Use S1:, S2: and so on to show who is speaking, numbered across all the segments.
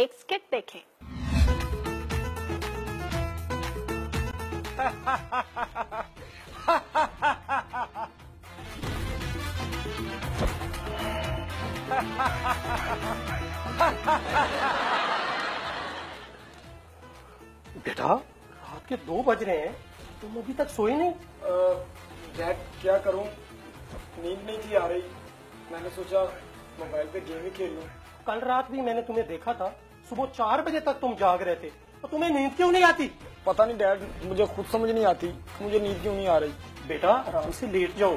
S1: एक स्किट देखें।
S2: बेटा, रात के 2 बज रहे हैं, तुम अभी तक सोए नहीं?
S3: डैड क्या करूं, नींद नहीं थी आ रही। मैंने सोचा मोबाइल पे गेम ही खेल लूं।
S2: कल रात भी मैंने तुम्हें देखा था, सुबह 4 बजे तक तुम जाग रहे थे, तो तुम्हें नींद क्यों नहीं आती?
S3: पता नहीं डैड, मुझे खुद समझ नहीं आती मुझे नींद क्यों नहीं आ रही।
S2: बेटा, आराम से लेट जाओ,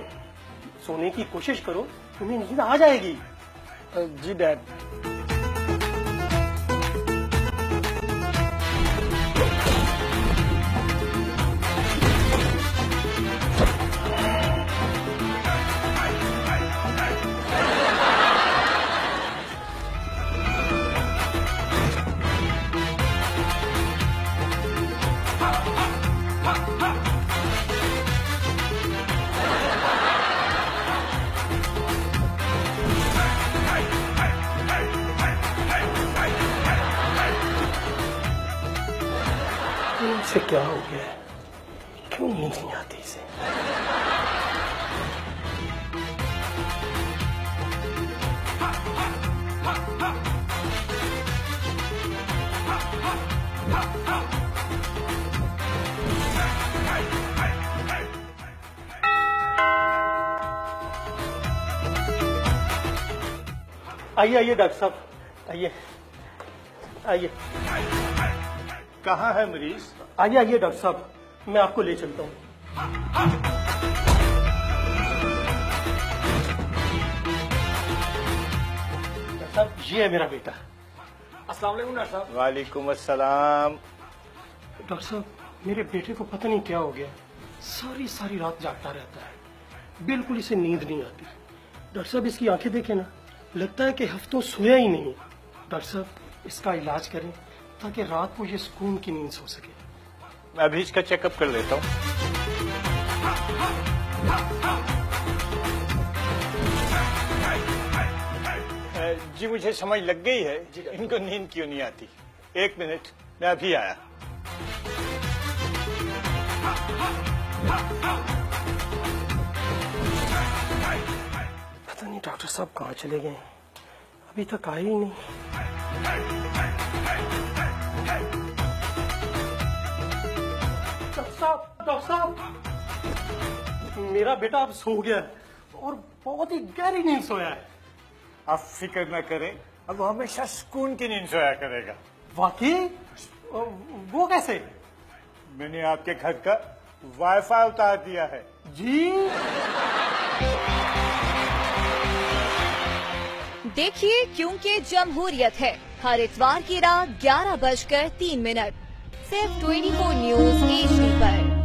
S2: सोने की कोशिश करो, तुम्हें नींद आ जाएगी।
S3: जी डैड।
S2: इसे क्या हो गया है? क्यों नींद नहीं आती इसे? आइए आइए डॉक्टर साहब, आइए आइए।
S4: कहाँ है मरीज?
S2: आइए आइए डॉक्टर साहब, मैं आपको ले चलता हूँ। डॉक्टर साहब, ये है मेरा बेटा।
S3: अस्सलाम वालेकुम डॉक्टर साहब।
S4: वालेकुम अस्सलाम।
S2: डॉक्टर साहब, मेरे बेटे को पता नहीं क्या हो गया, सारी सारी रात जागता रहता है, बिल्कुल इसे नींद नहीं आती। डॉक्टर साहब, इसकी आंखें देखें ना, लगता है कि हफ्तों सोया ही नहीं। डॉक्टर साहब, इसका इलाज करें ताकि रात को ये सुकून की नींद सो सके।
S4: मैं अभी इसका चेकअप कर लेता हूँ। जी मुझे समझ लग गई है इनको नींद क्यों नहीं आती। 1 मिनट, मैं अभी आया।
S2: पता नहीं डॉक्टर साहब कहाँ चले गए, अभी तक आए ही नहीं। डॉक्टर साहब, मेरा बेटा अब सो गया है और बहुत ही गहरी नींद सोया है।
S4: आप फिक्र न करें, अब वो हमेशा सुकून की नींद सोया करेगा।
S2: वाकई? वो कैसे?
S4: मैंने आपके घर का वाईफाई उतार दिया है।
S2: जी?
S5: देखिए क्योंकि जमहूरियत है, हर इतवार की रात 11:03 सिर्फ 24 न्यूज HD पर।